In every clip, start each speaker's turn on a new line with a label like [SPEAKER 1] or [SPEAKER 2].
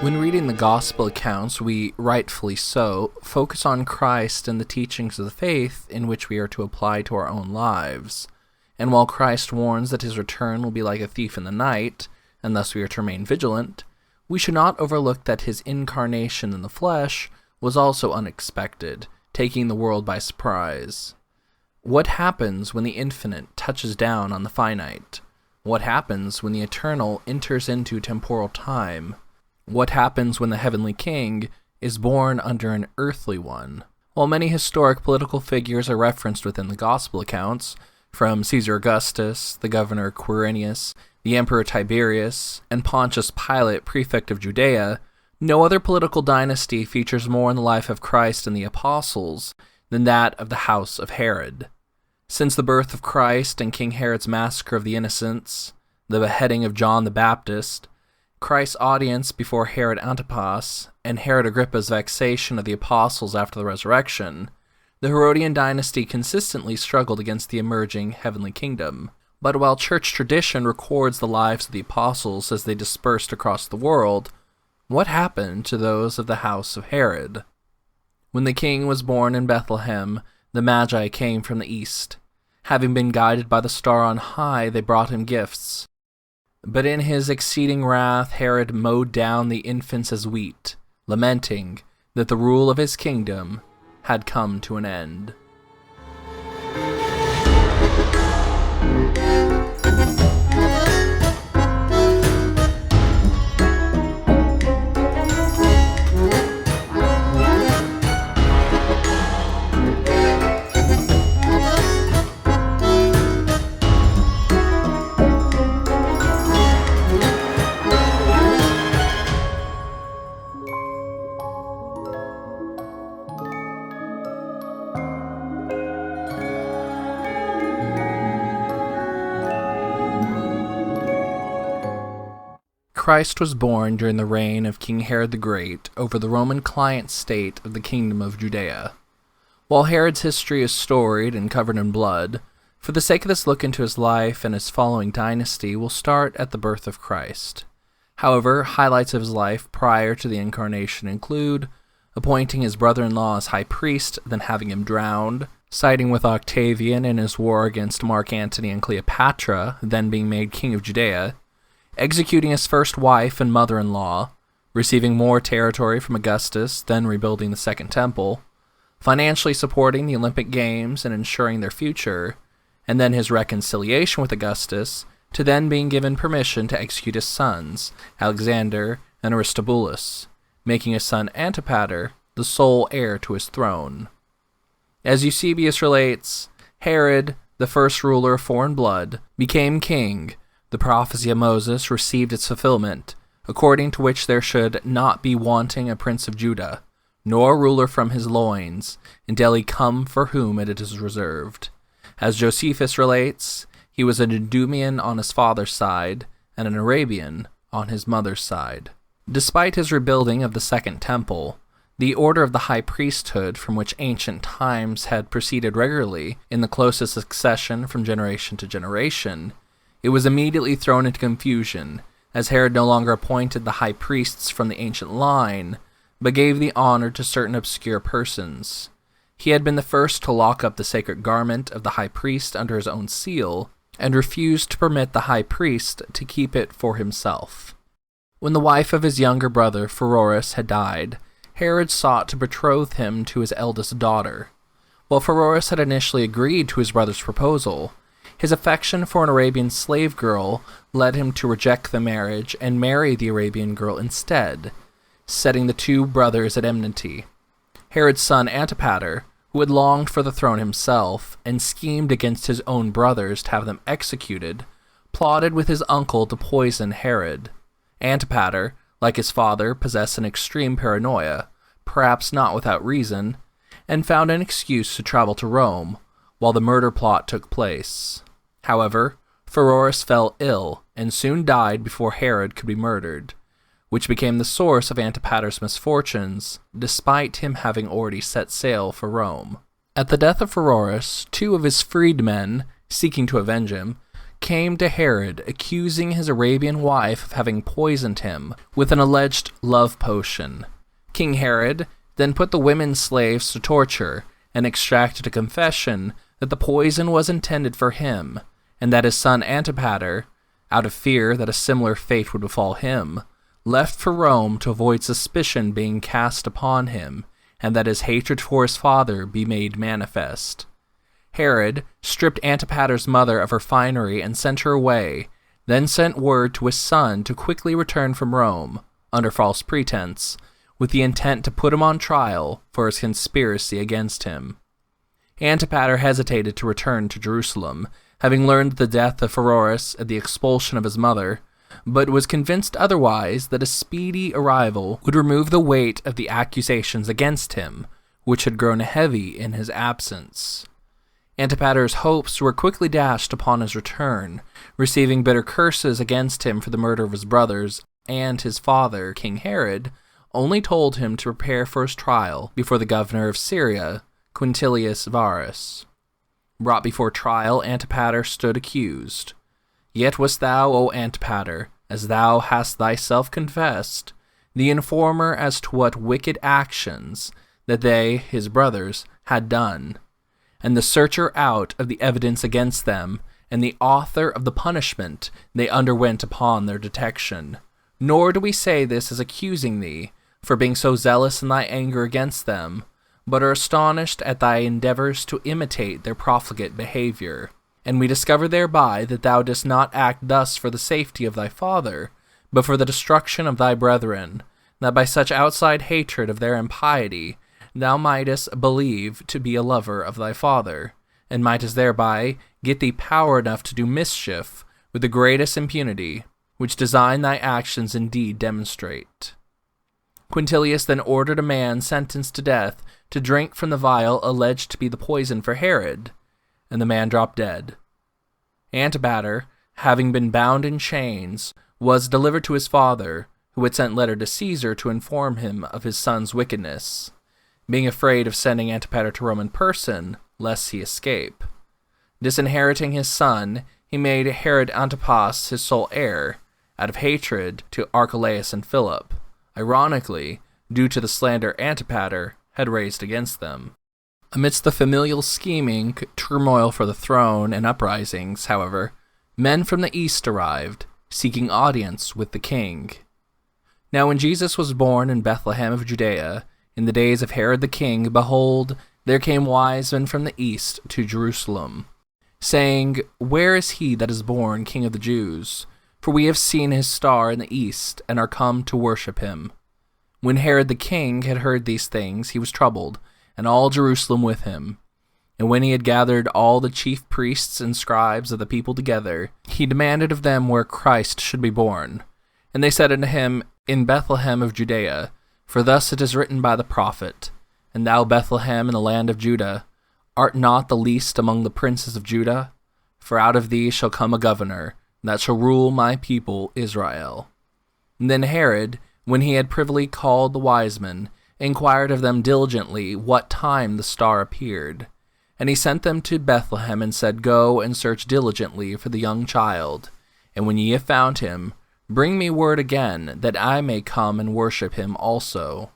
[SPEAKER 1] When reading the Gospel accounts, we, rightfully so, focus on Christ and the teachings of the faith in which we are to apply to our own lives. And while Christ warns that his return will be like a thief in the night, and thus we are to remain vigilant, we should not overlook that his incarnation in the flesh was also unexpected, taking the world by surprise. What happens when the infinite touches down on the finite? What happens when the eternal enters into temporal time? What happens when the heavenly king is born under an earthly one? While many historic political figures are referenced within the Gospel accounts, from Caesar Augustus, the governor Quirinius, the emperor Tiberius, and Pontius Pilate, prefect of Judea, no other political dynasty features more in the life of Christ and the apostles than that of the house of Herod. Since the birth of Christ and King Herod's massacre of the innocents, the beheading of John the Baptist, Christ's audience before Herod Antipas, and Herod Agrippa's vexation of the apostles after the resurrection, the Herodian dynasty consistently struggled against the emerging heavenly kingdom. But while church tradition records the lives of the apostles as they dispersed across the world, what happened to those of the house of Herod? When the king was born in Bethlehem, the Magi came from the east. Having been guided by the star on high, they brought him gifts. But in his exceeding wrath Herod mowed down the infants as wheat, lamenting that the rule of his kingdom had come to an end. Christ was born during the reign of King Herod the Great over the Roman client state of the Kingdom of Judea. While Herod's history is storied and covered in blood, for the sake of this look into his life and his following dynasty, we'll start at the birth of Christ. However, highlights of his life prior to the incarnation include appointing his brother-in-law as high priest, then having him drowned, siding with Octavian in his war against Mark Antony and Cleopatra, then being made king of Judea, executing his first wife and mother-in-law, receiving more territory from Augustus, then rebuilding the Second Temple, financially supporting the Olympic Games and ensuring their future, and then his reconciliation with Augustus, to then being given permission to execute his sons, Alexander and Aristobulus, making his son Antipater the sole heir to his throne. As Eusebius relates, Herod, the first ruler of foreign blood, became king. The prophecy of Moses received its fulfillment, according to which there should not be wanting a prince of Judah, nor a ruler from his loins, until he come for whom it is reserved. As Josephus relates, he was an Idumean on his father's side, and an Arabian on his mother's side. Despite his rebuilding of the Second Temple, the order of the high priesthood, from which ancient times had proceeded regularly in the closest succession from generation to generation, it was immediately thrown into confusion, as Herod no longer appointed the high priests from the ancient line, but gave the honor to certain obscure persons. He had been the first to lock up the sacred garment of the high priest under his own seal, and refused to permit the high priest to keep it for himself. When the wife of his younger brother, Pheroras, had died, Herod sought to betroth him to his eldest daughter. While Pheroras had initially agreed to his brother's proposal, his affection for an Arabian slave girl led him to reject the marriage and marry the Arabian girl instead, setting the two brothers at enmity. Herod's son Antipater, who had longed for the throne himself and schemed against his own brothers to have them executed, plotted with his uncle to poison Herod. Antipater, like his father, possessed an extreme paranoia, perhaps not without reason, and found an excuse to travel to Rome while the murder plot took place. However, Pheroras fell ill and soon died before Herod could be murdered, which became the source of Antipater's misfortunes, despite him having already set sail for Rome. At the death of Pheroras, two of his freedmen, seeking to avenge him, came to Herod, accusing his Arabian wife of having poisoned him with an alleged love potion. King Herod then put the women slaves to torture and extracted a confession that the poison was intended for him, and that his son Antipater, out of fear that a similar fate would befall him, left for Rome to avoid suspicion being cast upon him, and that his hatred for his father be made manifest. Herod stripped Antipater's mother of her finery and sent her away, then sent word to his son to quickly return from Rome, under false pretense, with the intent to put him on trial for his conspiracy against him. Antipater hesitated to return to Jerusalem, having learned the death of Herodias and the expulsion of his mother, but was convinced otherwise that a speedy arrival would remove the weight of the accusations against him, which had grown heavy in his absence. Antipater's hopes were quickly dashed upon his return, receiving bitter curses against him for the murder of his brothers, and his father, King Herod, only told him to prepare for his trial before the governor of Syria, Quintilius Varus. Brought before trial, Antipater stood accused. Yet wast thou, O Antipater, as thou hast thyself confessed, the informer as to what wicked actions that they, his brothers, had done, and the searcher out of the evidence against them, and the author of the punishment they underwent upon their detection. Nor do we say this as accusing thee, for being so zealous in thy anger against them, but are astonished at thy endeavors to imitate their profligate behavior. And we discover thereby that thou dost not act thus for the safety of thy father, but for the destruction of thy brethren, that by such outside hatred of their impiety thou mightest believe to be a lover of thy father, and mightest thereby get thee power enough to do mischief with the greatest impunity, which design thy actions indeed demonstrate. Quintilius then ordered a man sentenced to death to drink from the vial alleged to be the poison for Herod, and the man dropped dead. Antipater, having been bound in chains, was delivered to his father, who had sent letter to Caesar to inform him of his son's wickedness, being afraid of sending Antipater to Rome in person, lest he escape. Disinheriting his son, he made Herod Antipas his sole heir, out of hatred to Archelaus and Philip, ironically, due to the slander Antipater had raised against them. Amidst the familial scheming, turmoil for the throne, and uprisings, however, men from the east arrived, seeking audience with the king. Now when Jesus was born in Bethlehem of Judea, in the days of Herod the king, behold, there came wise men from the east to Jerusalem, saying, Where is he that is born King of the Jews? For we have seen his star in the east, and are come to worship him. When Herod the king had heard these things, he was troubled, and all Jerusalem with him. And when he had gathered all the chief priests and scribes of the people together, he demanded of them where Christ should be born. And they said unto him, In Bethlehem of Judea, for thus it is written by the prophet, And thou, Bethlehem, in the land of Judah, art not the least among the princes of Judah? For out of thee shall come a governor, that shall rule my people Israel. And then Herod, when he had privily called the wise men, inquired of them diligently what time the star appeared. And he sent them to Bethlehem, and said, Go and search diligently for the young child, and when ye have found him, bring me word again, that I may come and worship him also.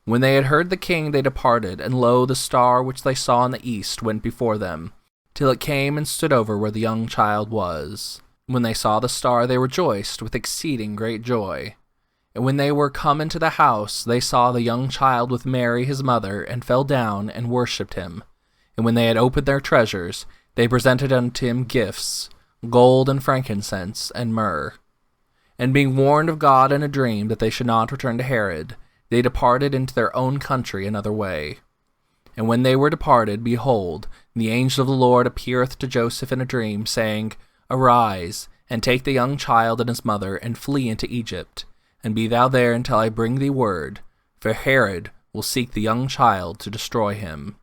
[SPEAKER 1] When they had heard the king, they departed, and lo, the star which they saw in the east went before them, till it came and stood over where the young child was. When they saw the star, they rejoiced with exceeding great joy. And when they were come into the house, they saw the young child with Mary his mother, and fell down and worshipped him. And when they had opened their treasures, they presented unto him gifts, gold and frankincense and myrrh. And being warned of God in a dream that they should not return to Herod, they departed into their own country another way. And when they were departed, behold, the angel of the Lord appeareth to Joseph in a dream, saying, Arise, and take the young child and his mother, and flee into Egypt, and be thou there until I bring thee word, for Herod will seek the young child to destroy him.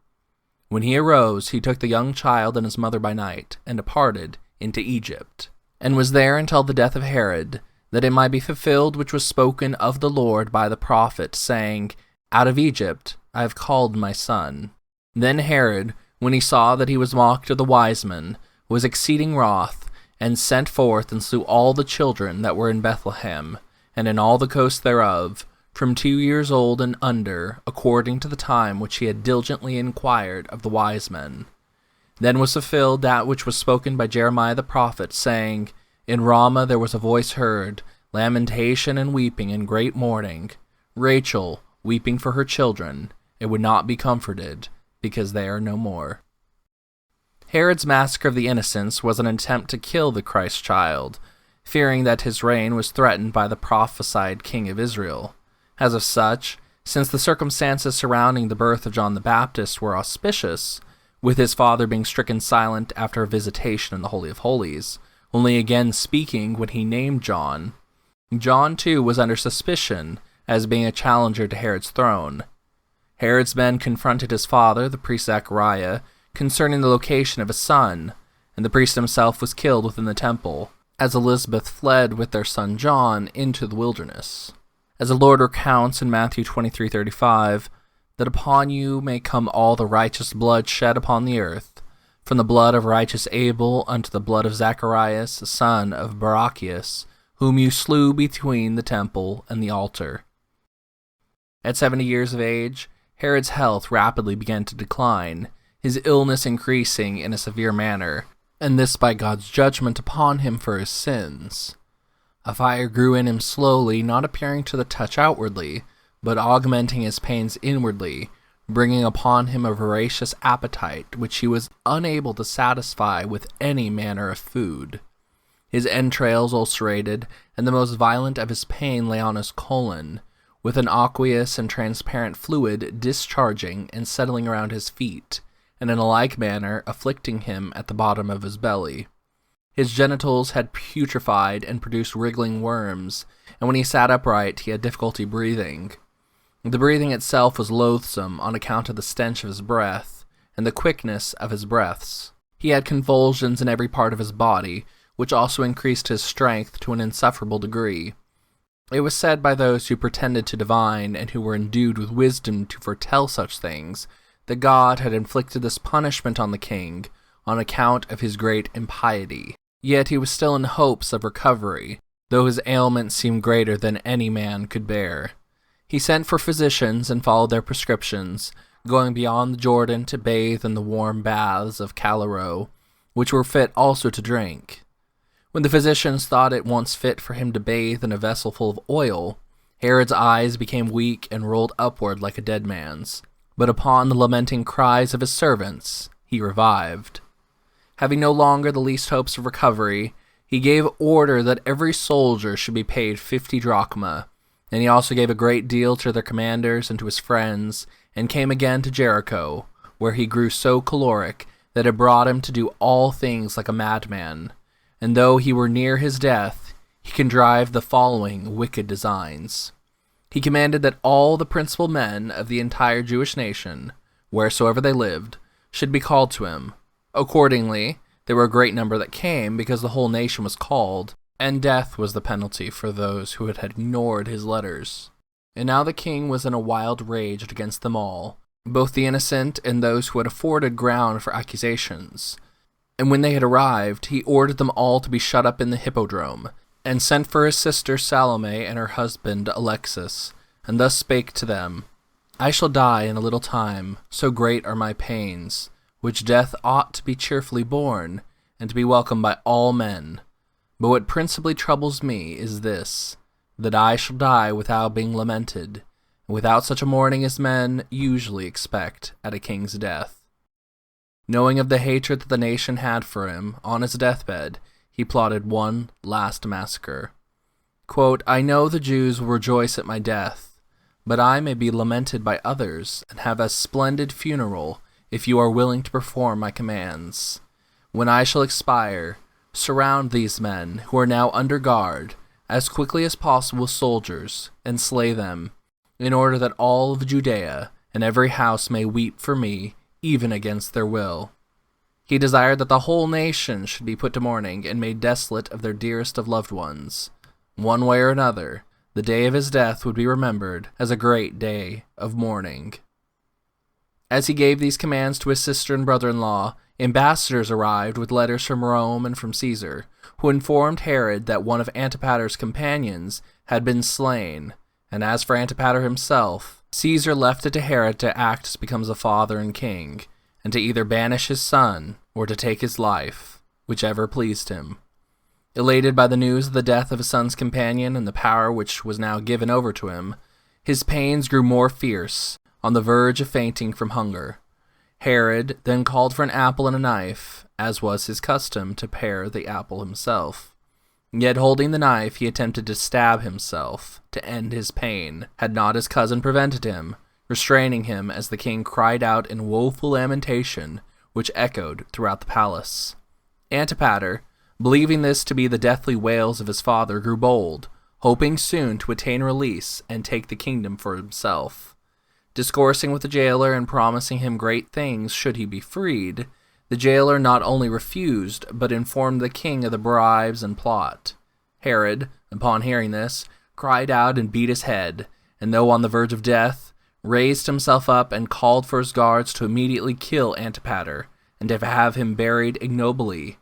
[SPEAKER 1] When he arose, he took the young child and his mother by night, and departed into Egypt, and was there until the death of Herod, that it might be fulfilled which was spoken of the Lord by the prophet, saying, Out of Egypt I have called my son. Then Herod, when he saw that he was mocked of the wise men, was exceeding wroth, and sent forth and slew all the children that were in Bethlehem, and in all the coast thereof, from 2 years old and under, according to the time which he had diligently inquired of the wise men. Then was fulfilled that which was spoken by Jeremiah the prophet, saying, In Ramah there was a voice heard, lamentation and weeping and great mourning, Rachel weeping for her children, and would not be comforted, because they are no more. Herod's massacre of the innocents was an attempt to kill the Christ child, fearing that his reign was threatened by the prophesied king of Israel. As of such, since the circumstances surrounding the birth of John the Baptist were auspicious, with his father being stricken silent after a visitation in the Holy of Holies, only again speaking when he named John, John too was under suspicion as being a challenger to Herod's throne. Herod's men confronted his father, the priest Zechariah, concerning the location of his son, and the priest himself was killed within the temple, as Elizabeth fled with their son John into the wilderness. As the Lord recounts in Matthew 23:35, that upon you may come all the righteous blood shed upon the earth, from the blood of righteous Abel unto the blood of Zacharias, the son of Barachias, whom you slew between the temple and the altar. At 70 years of age, Herod's health rapidly began to decline, his illness increasing in a severe manner, and this by God's judgment upon him for his sins. A fire grew in him slowly, not appearing to the touch outwardly, but augmenting his pains inwardly, bringing upon him a voracious appetite which he was unable to satisfy with any manner of food. His entrails ulcerated, and the most violent of his pain lay on his colon, with an aqueous and transparent fluid discharging and settling around his feet, and in a like manner afflicting him at the bottom of his belly. His genitals had putrefied and produced wriggling worms, and when he sat upright he had difficulty breathing. The breathing itself was loathsome on account of the stench of his breath, and the quickness of his breaths. He had convulsions in every part of his body, which also increased his strength to an insufferable degree. It was said by those who pretended to divine and who were endued with wisdom to foretell such things, that God had inflicted this punishment on the king on account of his great impiety. Yet he was still in hopes of recovery, though his ailment seemed greater than any man could bear. He sent for physicians and followed their prescriptions, going beyond the Jordan to bathe in the warm baths of Calero, which were fit also to drink. When the physicians thought it once fit for him to bathe in a vessel full of oil, Herod's eyes became weak and rolled upward like a dead man's. But upon the lamenting cries of his servants, he revived. Having no longer the least hopes of recovery, he gave order that every soldier should be paid 50 drachma, and he also gave a great deal to their commanders and to his friends, and came again to Jericho, where he grew so choleric that it brought him to do all things like a madman, and though he were near his death, he contrived the following wicked designs. He commanded that all the principal men of the entire Jewish nation, wheresoever they lived, should be called to him. Accordingly, there were a great number that came, because the whole nation was called, and death was the penalty for those who had ignored his letters. And now the king was in a wild rage against them all, both the innocent and those who had afforded ground for accusations. And when they had arrived, he ordered them all to be shut up in the hippodrome, and sent for his sister Salome and her husband Alexis, and thus spake to them, I shall die in a little time, so great are my pains, which death ought to be cheerfully borne, and to be welcomed by all men. But what principally troubles me is this, that I shall die without being lamented, and without such a mourning as men usually expect at a king's death. Knowing of the hatred that the nation had for him, on his deathbed, he plotted one last massacre. Quote, I know the Jews will rejoice at my death, but I may be lamented by others, and have a splendid funeral, if you are willing to perform my commands. When I shall expire, surround these men, who are now under guard, as quickly as possible with soldiers, and slay them, in order that all of Judea and every house may weep for me, even against their will. He desired that the whole nation should be put to mourning and made desolate of their dearest of loved ones. One way or another, the day of his death would be remembered as a great day of mourning. As he gave these commands to his sister and brother-in-law, ambassadors arrived with letters from Rome and from Caesar, who informed Herod that one of Antipater's companions had been slain, and as for Antipater himself, Caesar left it to Herod to act as becomes a father and king, and to either banish his son or to take his life, whichever pleased him. Elated by the news of the death of his son's companion and the power which was now given over to him, his pains grew more fierce, on the verge of fainting from hunger. Herod then called for an apple and a knife, as was his custom to pare the apple himself. Yet holding the knife, he attempted to stab himself, to end his pain, had not his cousin prevented him, restraining him as the king cried out in woeful lamentation, which echoed throughout the palace. Antipater, believing this to be the deathly wails of his father, grew bold, hoping soon to attain release and take the kingdom for himself. Discoursing with the jailer and promising him great things should he be freed, the jailer not only refused, but informed the king of the bribes and plot. Herod, upon hearing this, cried out and beat his head, and though on the verge of death, raised himself up and called for his guards to immediately kill Antipater, and to have him buried ignobly.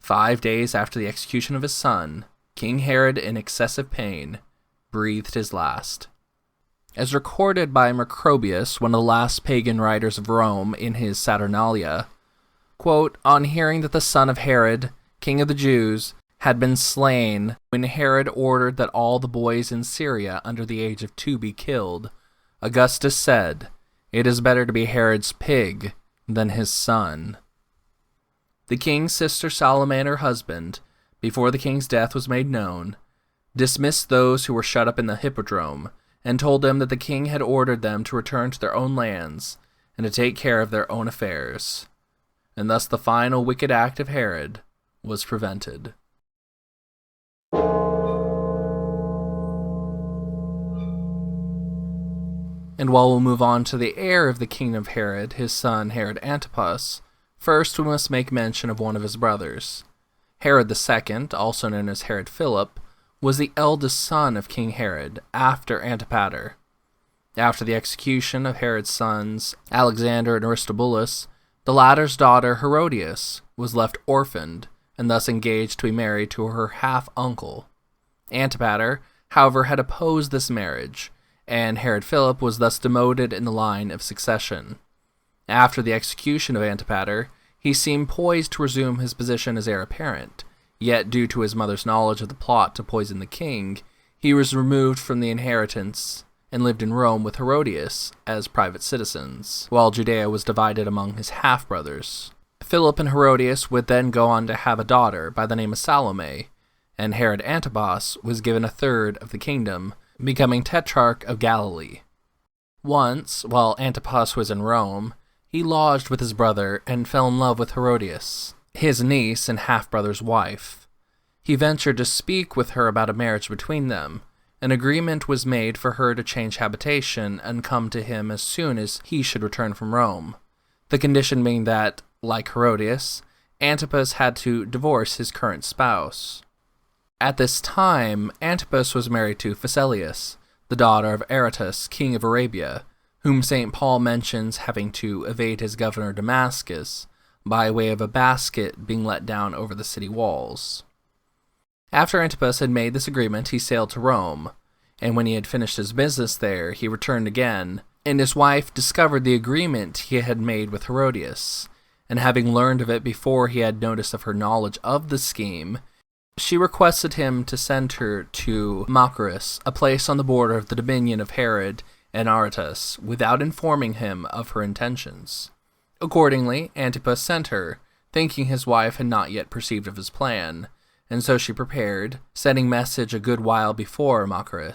[SPEAKER 1] 5 days after the execution of his son, King Herod, in excessive pain, breathed his last. As recorded by Macrobius, one of the last pagan writers of Rome, in his Saturnalia, quote, "On hearing that the son of Herod, king of the Jews, had been slain, when Herod ordered that all the boys in Syria under the age of 2 be killed, Augustus said, 'It is better to be Herod's pig than his son.'" The king's sister Salome and her husband, before the king's death was made known, dismissed those who were shut up in the hippodrome, and told them that the king had ordered them to return to their own lands, and to take care of their own affairs. And thus the final wicked act of Herod was prevented. And while we'll move on to the heir of the kingdom of Herod, his son Herod Antipas, first we must make mention of one of his brothers. Herod II, also known as Herod Philip, was the eldest son of King Herod, after Antipater. After the execution of Herod's sons, Alexander and Aristobulus, the latter's daughter Herodias was left orphaned, and thus engaged to be married to her half-uncle. Antipater, however, had opposed this marriage, and Herod Philip was thus demoted in the line of succession. After the execution of Antipater, he seemed poised to resume his position as heir apparent, yet due to his mother's knowledge of the plot to poison the king, he was removed from the inheritance and lived in Rome with Herodias as private citizens, while Judea was divided among his half-brothers. Philip and Herodias would then go on to have a daughter by the name of Salome, and Herod Antipas was given a third of the kingdom, becoming Tetrarch of Galilee. Once, while Antipas was in Rome, he lodged with his brother and fell in love with Herodias, his niece and half-brother's wife. He ventured to speak with her about a marriage between them. An agreement was made for her to change habitation and come to him as soon as he should return from Rome, the condition being that, like Herodias, Antipas had to divorce his current spouse. At this time, Antipas was married to Phasaelus, the daughter of Aretas, king of Arabia, whom St. Paul mentions having to evade his governor Damascus by way of a basket being let down over the city walls. After Antipas had made this agreement, he sailed to Rome, and when he had finished his business there, he returned again, and his wife discovered the agreement he had made with Herodias, and having learned of it before he had notice of her knowledge of the scheme, she requested him to send her to Massacre, a place on the border of the dominion of Herod and Aretas, without informing him of her intentions. Accordingly, Antipas sent her, thinking his wife had not yet perceived of his plan, and so she prepared, sending message a good while before Massacre,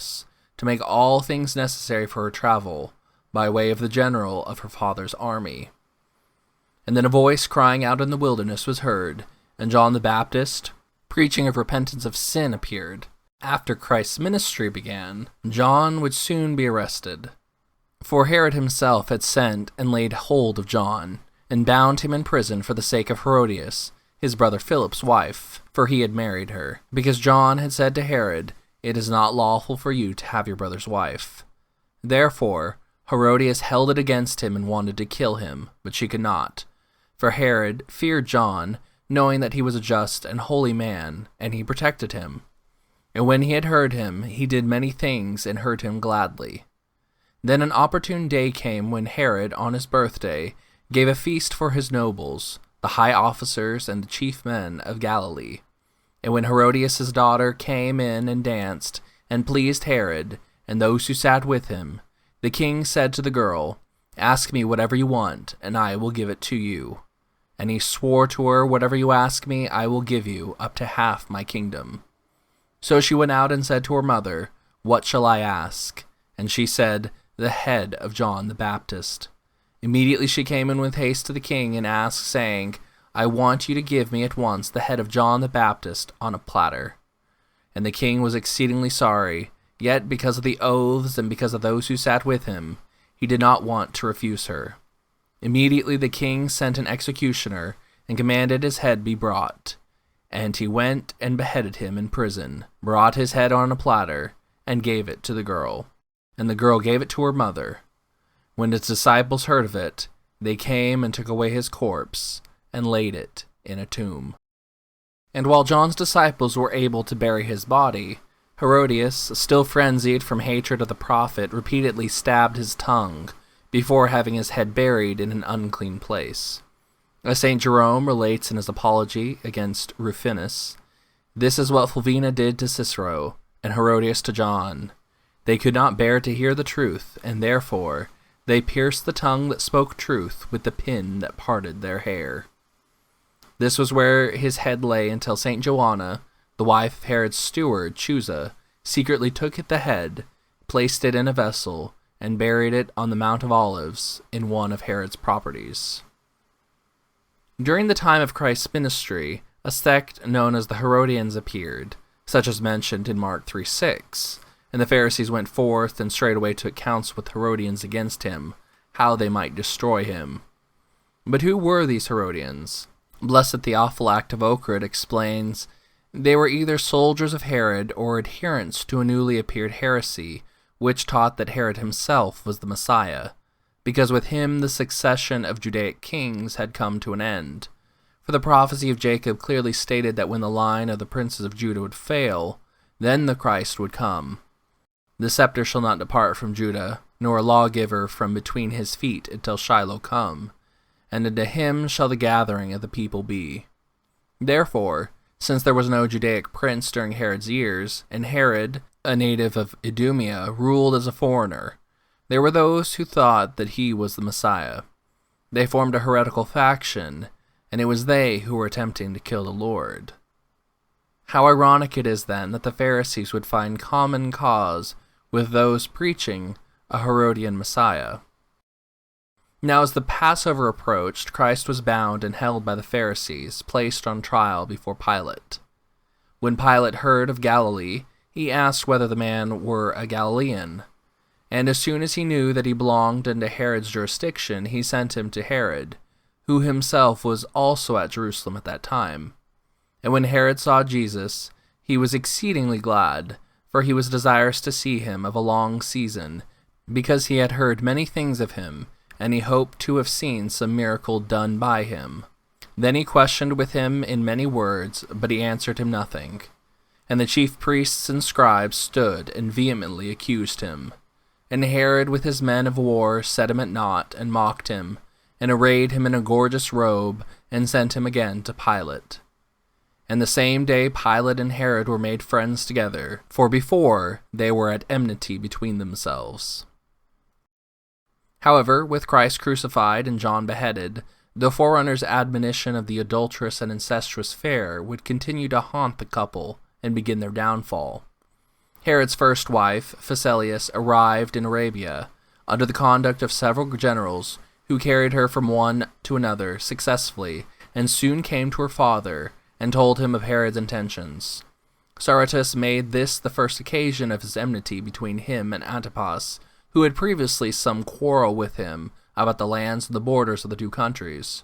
[SPEAKER 1] to make all things necessary for her travel, by way of the general of her father's army. And then a voice crying out in the wilderness was heard, and John the Baptist, preaching of repentance of sin, appeared. After Christ's ministry began, John would soon be arrested. For Herod himself had sent and laid hold of John, and bound him in prison for the sake of Herodias, his brother Philip's wife, for he had married her, because John had said to Herod, "It is not lawful for you to have your brother's wife." Therefore, Herodias held it against him and wanted to kill him, but she could not. For Herod feared John, knowing that he was a just and holy man, and he protected him. And when he had heard him, he did many things and heard him gladly. Then an opportune day came when Herod, on his birthday, gave a feast for his nobles, the high officers and the chief men of Galilee. And when Herodias' daughter came in and danced, and pleased Herod, and those who sat with him, the king said to the girl, "Ask me whatever you want, and I will give it to you." And he swore to her, "Whatever you ask me, I will give you, up to half my kingdom." So she went out and said to her mother, "What shall I ask?" And she said, "The head of John the Baptist." Immediately she came in with haste to the king and asked, saying, "I want you to give me at once the head of John the Baptist on a platter." And the king was exceedingly sorry, yet because of the oaths and because of those who sat with him, he did not want to refuse her. Immediately the king sent an executioner and commanded his head be brought. And he went and beheaded him in prison, brought his head on a platter, and gave it to the girl. And the girl gave it to her mother. When his disciples heard of it, they came and took away his corpse, and laid it in a tomb. And while John's disciples were able to bury his body, Herodias, still frenzied from hatred of the prophet, repeatedly stabbed his tongue, before having his head buried in an unclean place. As St. Jerome relates in his apology against Rufinus, this is what Fulvina did to Cicero, and Herodias to John. They could not bear to hear the truth, and therefore they pierced the tongue that spoke truth with the pin that parted their hair. This was where his head lay until St. Joanna, the wife of Herod's steward, Chusa, secretly took the head, placed it in a vessel, and buried it on the Mount of Olives in one of Herod's properties. During the time of Christ's ministry, a sect known as the Herodians appeared, such as mentioned in Mark 3:6, and the Pharisees went forth and straightway took counsel with Herodians against him, how they might destroy him. But who were these Herodians? Blessed Theophylact of Ochrid explains, they were either soldiers of Herod or adherents to a newly appeared heresy, which taught that Herod himself was the Messiah, because with him the succession of Judaic kings had come to an end. For the prophecy of Jacob clearly stated that when the line of the princes of Judah would fail, then the Christ would come. The scepter shall not depart from Judah, nor a lawgiver from between his feet until Shiloh come, and unto him shall the gathering of the people be. Therefore, since there was no Judaic prince during Herod's years, and Herod, a native of Idumea, ruled as a foreigner, there were those who thought that he was the Messiah. They formed a heretical faction, and it was they who were attempting to kill the Lord. How ironic it is then that the Pharisees would find common cause with those preaching a Herodian Messiah. Now as the Passover approached, Christ was bound and held by the Pharisees, placed on trial before Pilate. When Pilate heard of Galilee, he asked whether the man were a Galilean. And as soon as he knew that he belonged into Herod's jurisdiction, he sent him to Herod, who himself was also at Jerusalem at that time. And when Herod saw Jesus, he was exceedingly glad, for he was desirous to see him of a long season, because he had heard many things of him, and he hoped to have seen some miracle done by him. Then he questioned with him in many words, but he answered him nothing. And the chief priests and scribes stood and vehemently accused him. And Herod with his men of war set him at naught, and mocked him, and arrayed him in a gorgeous robe, and sent him again to Pilate. And the same day Pilate and Herod were made friends together, for before they were at enmity between themselves. However, with Christ crucified and John beheaded, the forerunner's admonition of the adulterous and incestuous fair would continue to haunt the couple and begin their downfall. Herod's first wife, Phasaelus, arrived in Arabia, under the conduct of several generals, who carried her from one to another successfully, and soon came to her father, and told him of Herod's intentions. Saratus made this the first occasion of his enmity between him and Antipas, who had previously some quarrel with him about the lands and the borders of the two countries.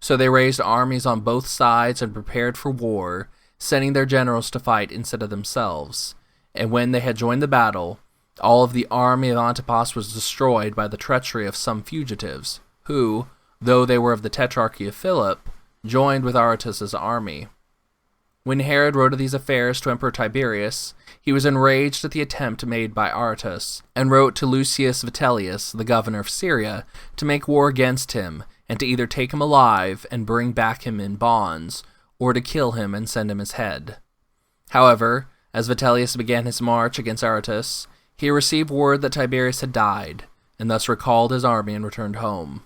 [SPEAKER 1] So they raised armies on both sides and prepared for war, sending their generals to fight instead of themselves. And when they had joined the battle, All of the army of Antipas was destroyed by the treachery of some fugitives, who, though they were of the tetrarchy of Philip, joined with Aretas's army. When Herod wrote of these affairs to Emperor Tiberius, he was enraged at the attempt made by Aretas, and wrote to Lucius Vitellius, the governor of Syria, to make war against him, and to either take him alive and bring back him in bonds, or to kill him and send him his head. However, as Vitellius began his march against Aretas, he received word that Tiberius had died, and thus recalled his army and returned home,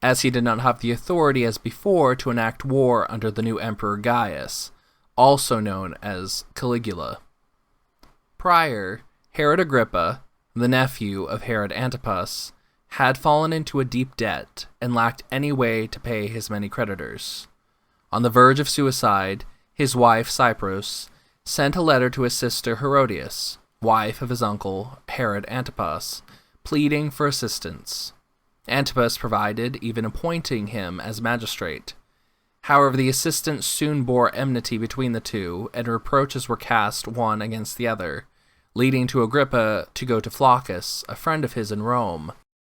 [SPEAKER 1] as he did not have the authority as before to enact war under the new Emperor Gaius, also known as Caligula. Prior, Herod Agrippa, the nephew of Herod Antipas, had fallen into a deep debt and lacked any way to pay his many creditors. On the verge of suicide, his wife Cypros sent a letter to his sister Herodias, wife of his uncle Herod Antipas, pleading for assistance. Antipas provided, even appointing him as magistrate. However, the assistant soon bore enmity between the two, and reproaches were cast one against the other, leading to Agrippa to go to Flaccus, a friend of his in Rome.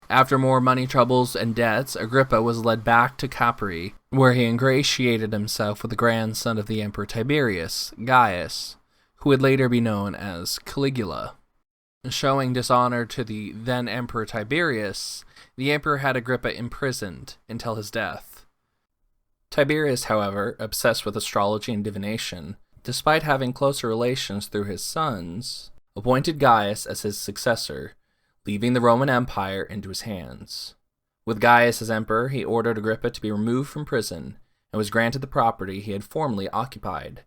[SPEAKER 1] After more money troubles and debts, Agrippa was led back to Capri, where he ingratiated himself with the grandson of the Emperor Tiberius, Gaius, who would later be known as Caligula. Showing dishonor to the then Emperor Tiberius, the emperor had Agrippa imprisoned until his death. Tiberius, however, obsessed with astrology and divination, despite having closer relations through his sons, appointed Gaius as his successor, leaving the Roman Empire into his hands. With Gaius as emperor, he ordered Agrippa to be removed from prison, and was granted the property he had formerly occupied.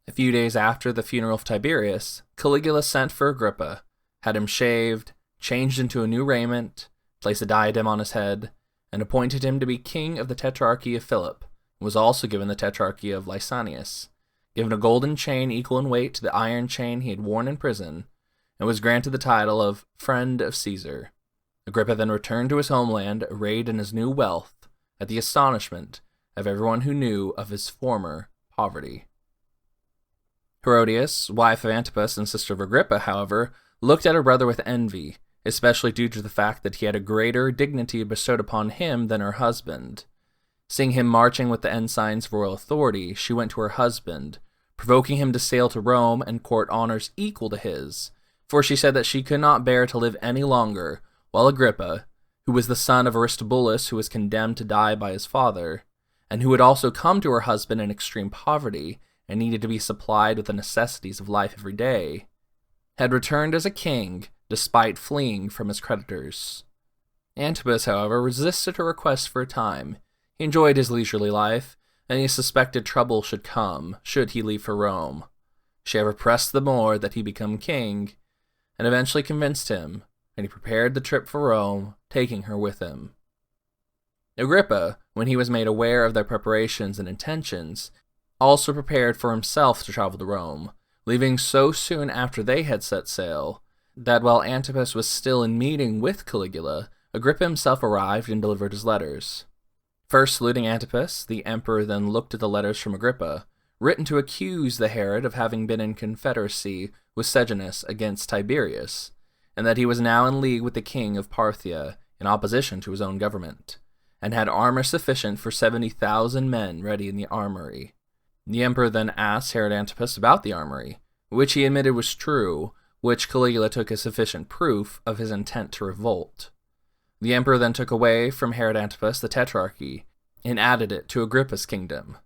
[SPEAKER 1] A few days after the funeral of Tiberius, Caligula sent for Agrippa, had him shaved, changed into a new raiment, placed a diadem on his head, and appointed him to be king of the tetrarchy of Philip, and was also given the tetrarchy of Lysanias, given a golden chain equal in weight to the iron chain he had worn in prison, and was granted the title of Friend of Caesar. Agrippa then returned to his homeland, arrayed in his new wealth, at the astonishment of everyone who knew of his former poverty. Herodias, wife of Antipas and sister of Agrippa, however, looked at her brother with envy, especially due to the fact that he had a greater dignity bestowed upon him than her husband. Seeing him marching with the ensigns of royal authority, she went to her husband, provoking him to sail to Rome and court honors equal to his, for she said that she could not bear to live any longer, while Agrippa, who was the son of Aristobulus, who was condemned to die by his father, and who had also come to her husband in extreme poverty and needed to be supplied with the necessities of life every day, had returned as a king despite fleeing from his creditors. Antipas, however, resisted her request for a time. He enjoyed his leisurely life, and he suspected trouble should come should he leave for Rome. She ever pressed the more that he become king, and eventually convinced him, and he prepared the trip for Rome, taking her with him. Agrippa, when he was made aware of their preparations and intentions, also prepared for himself to travel to Rome, leaving so soon after they had set sail, that while Antipas was still in meeting with Caligula, Agrippa himself arrived and delivered his letters. First saluting Antipas, the emperor then looked at the letters from Agrippa, written to accuse the Herod of having been in confederacy with Sejanus against Tiberius, and that he was now in league with the king of Parthia in opposition to his own government, and had armor sufficient for 70,000 men ready in the armory. The emperor then asked Herod Antipas about the armory, which he admitted was true, which Caligula took as sufficient proof of his intent to revolt. The emperor then took away from Herod Antipas the tetrarchy, and added it to Agrippa's kingdom.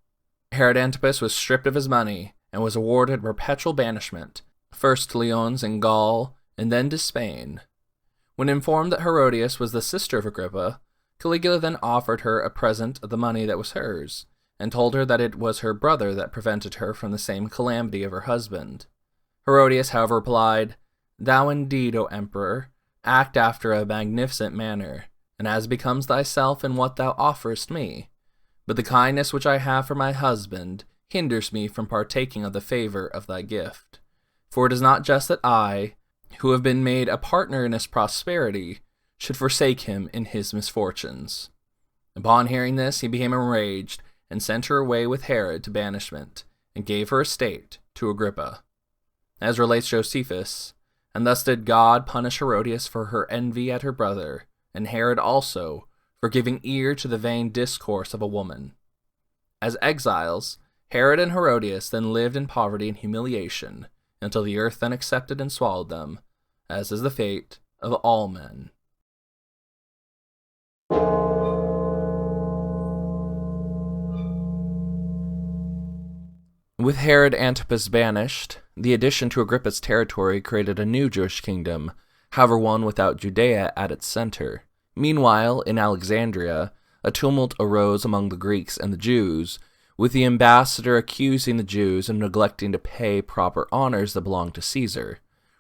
[SPEAKER 1] Herod Antipas was stripped of his money, and was awarded perpetual banishment, first to Lyons in Gaul, and then to Spain. When informed that Herodias was the sister of Agrippa, Caligula then offered her a present of the money that was hers, and told her that it was her brother that prevented her from the same calamity of her husband. Herodias, however, replied, "Thou indeed, O emperor, act after a magnificent manner, and as becomes thyself in what thou offerest me. But the kindness which I have for my husband hinders me from partaking of the favor of thy gift. For it is not just that I, who have been made a partner in his prosperity, should forsake him in his misfortunes." Upon hearing this, he became enraged, and sent her away with Herod to banishment, and gave her estate to Agrippa. As relates Josephus, And thus did God punish Herodias for her envy at her brother, and Herod also, for giving ear to the vain discourse of a woman. As exiles, Herod and Herodias then lived in poverty and humiliation, until the earth then accepted and swallowed them, as is the fate of all men. With Herod Antipas banished, the addition to Agrippa's territory created a new Jewish kingdom, however one without Judea at its center. Meanwhile, in Alexandria, a tumult arose among the Greeks and the Jews, with the ambassador accusing the Jews of neglecting to pay proper honors that belonged to Caesar,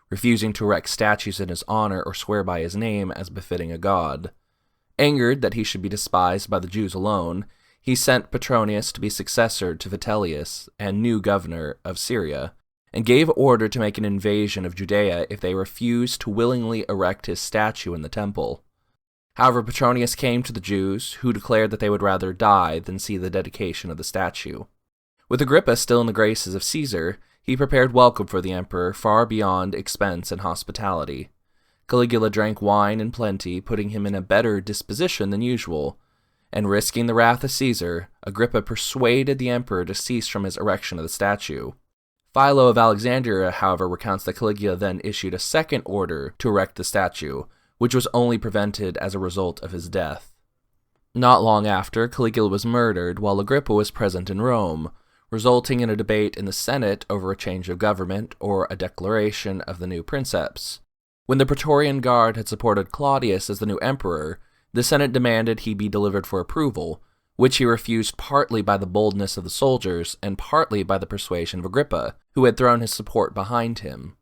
[SPEAKER 1] refusing to erect statues in his honor or swear by his name as befitting a god. Angered that he should be despised by the Jews alone, he sent Petronius to be successor to Vitellius and new governor of Syria, and gave order to make an invasion of Judea if they refused to willingly erect his statue in the temple. However, Petronius came to the Jews, who declared that they would rather die than see the dedication of the statue. With Agrippa still in the graces of Caesar, he prepared welcome for the emperor far beyond expense and hospitality. Caligula drank wine in plenty, putting him in a better disposition than usual, and risking the wrath of Caesar, Agrippa persuaded the emperor to cease from his erection of the statue. Philo of Alexandria, however, recounts that Caligula then issued a second order to erect the statue, which was only prevented as a result of his death. Not long after, Caligula was murdered while Agrippa was present in Rome, resulting in a debate in the Senate over a change of government or a declaration of the new princeps. When the Praetorian Guard had supported Claudius as the new emperor, the Senate demanded he be delivered for approval, which he refused partly by the boldness of the soldiers and partly by the persuasion of Agrippa, who had thrown his support behind him.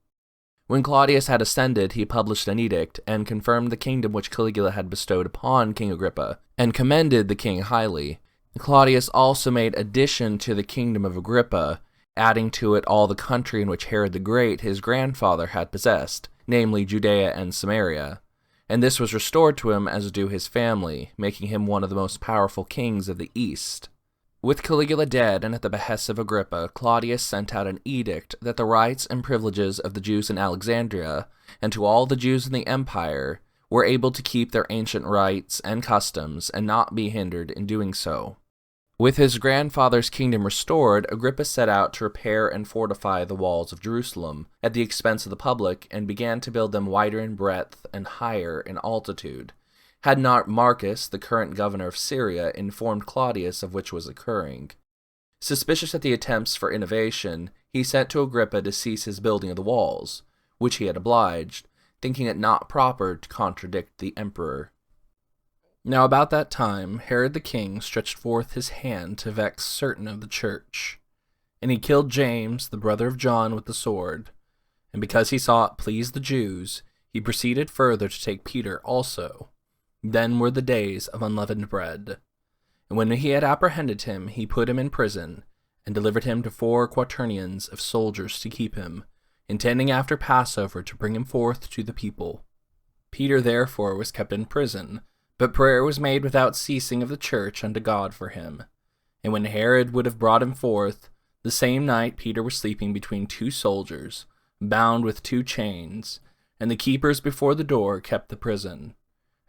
[SPEAKER 1] When Claudius had ascended, he published an edict and confirmed the kingdom which Caligula had bestowed upon King Agrippa, and commended the king highly. Claudius also made addition to the kingdom of Agrippa, adding to it all the country in which Herod the Great, his grandfather, had possessed, namely Judea and Samaria. And this was restored to him as due his family, making him one of the most powerful kings of the East. With Caligula dead and at the behest of Agrippa, Claudius sent out an edict that the rights and privileges of the Jews in Alexandria, and to all the Jews in the empire, were able to keep their ancient rights and customs and not be hindered in doing so. With his grandfather's kingdom restored, Agrippa set out to repair and fortify the walls of Jerusalem at the expense of the public and began to build them wider in breadth and higher in altitude. Had not Marcus, the current governor of Syria, informed Claudius of which was occurring. Suspicious at the attempts for innovation, he sent to Agrippa to cease his building of the walls, which he had obliged, thinking it not proper to contradict the emperor. Now about that time, Herod the king stretched forth his hand to vex certain of the church. And he killed James, the brother of John, with the sword. And because he saw it pleased the Jews, he proceeded further to take Peter also. Then were the days of unleavened bread. And when he had apprehended him, he put him in prison, and delivered him to 4 quaternions of soldiers to keep him, intending after Passover to bring him forth to the people. Peter therefore was kept in prison, but prayer was made without ceasing of the church unto God for him. And when Herod would have brought him forth, the same night Peter was sleeping between 2 soldiers, bound with 2 chains, and the keepers before the door kept the prison.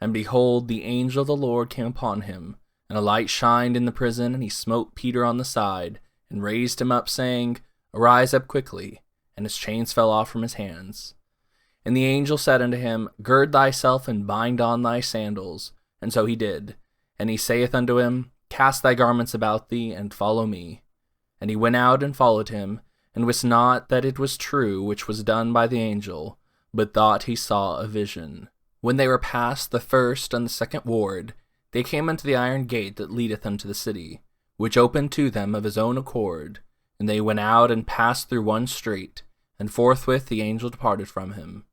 [SPEAKER 1] And behold, the angel of the Lord came upon him, and a light shined in the prison, and he smote Peter on the side, and raised him up, saying, Arise up quickly. And his chains fell off from his hands. And the angel said unto him, Gird thyself, and bind on thy sandals. And so he did. And he saith unto him, Cast thy garments about thee, and follow me. And he went out and followed him, and wist not that it was true which was done by the angel, but thought he saw a vision. When they were past the first and the second ward, they came unto the iron gate that leadeth unto the city, which opened to them of his own accord. And they went out and passed through one street, and forthwith the angel departed from him.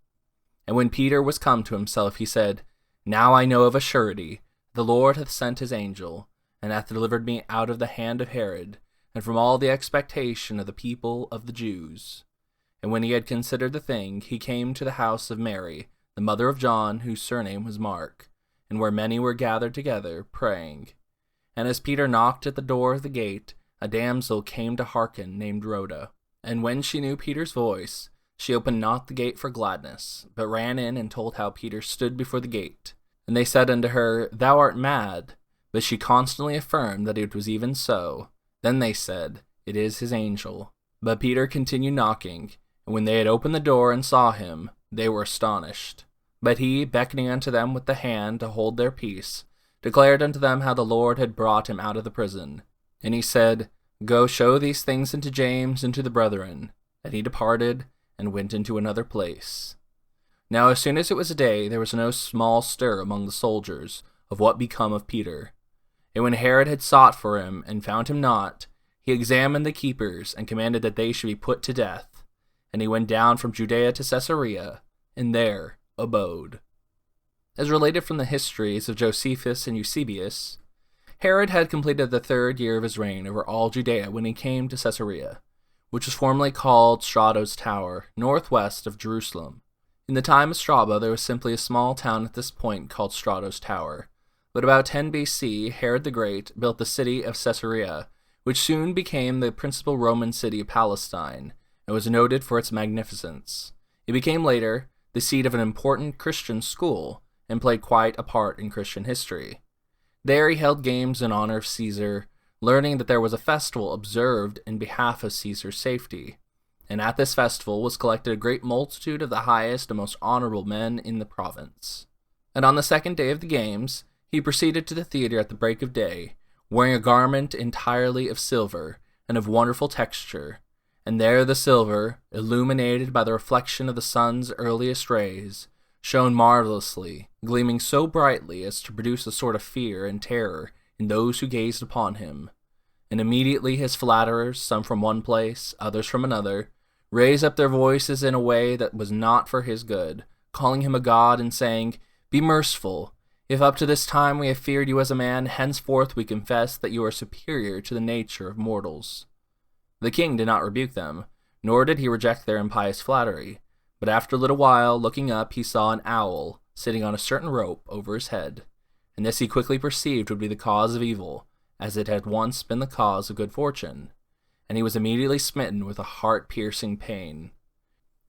[SPEAKER 1] And when Peter was come to himself, he said, Now I know of a surety, the Lord hath sent his angel, and hath delivered me out of the hand of Herod, and from all the expectation of the people of the Jews. And when he had considered the thing, he came to the house of Mary, the mother of John, whose surname was Mark, and where many were gathered together, praying. And as Peter knocked at the door of the gate, a damsel came to hearken, named Rhoda. And when she knew Peter's voice, She opened not the gate for gladness, but ran in and told how Peter stood before the gate. And they said unto her, Thou art mad. But she constantly affirmed that it was even so. Then they said, It is his angel. But Peter continued knocking, and when they had opened the door and saw him, they were astonished. But he, beckoning unto them with the hand to hold their peace, declared unto them how the Lord had brought him out of the prison. And he said, Go show these things unto James and to the brethren. And he departed, and went into another place. Now as soon as it was day, there was no small stir among the soldiers of what become of Peter. And when Herod had sought for him, and found him not, he examined the keepers, and commanded that they should be put to death. And he went down from Judea to Caesarea, and there abode. As related from the histories of Josephus and Eusebius, Herod had completed the 3rd year of his reign over all Judea when he came to Caesarea, which was formerly called Strabo's Tower, northwest of Jerusalem. In the time of Strabo, there was simply a small town at this point called Strabo's Tower. But about 10 BC, Herod the Great built the city of Caesarea, which soon became the principal Roman city of Palestine, and was noted for its magnificence. It became later the seat of an important Christian school, and played quite a part in Christian history. There he held games in honor of Caesar, learning that there was a festival observed in behalf of Caesar's safety. And at this festival was collected a great multitude of the highest and most honorable men in the province. And on the 2nd day of the games, he proceeded to the theater at the break of day, wearing a garment entirely of silver, and of wonderful texture. And there the silver, illuminated by the reflection of the sun's earliest rays, shone marvelously, gleaming so brightly as to produce a sort of fear and terror in those who gazed upon him. And immediately his flatterers, some from one place, others from another, raised up their voices in a way that was not for his good, calling him a god, and saying, Be merciful. If up to this time we have feared you as a man, henceforth we confess that you are superior to the nature of mortals. The king did not rebuke them, nor did he reject their impious flattery, but after a little while, looking up, he saw an owl sitting on a certain rope over his head, and this he quickly perceived would be the cause of evil, as it had once been the cause of good fortune. And he was immediately smitten with a heart-piercing pain.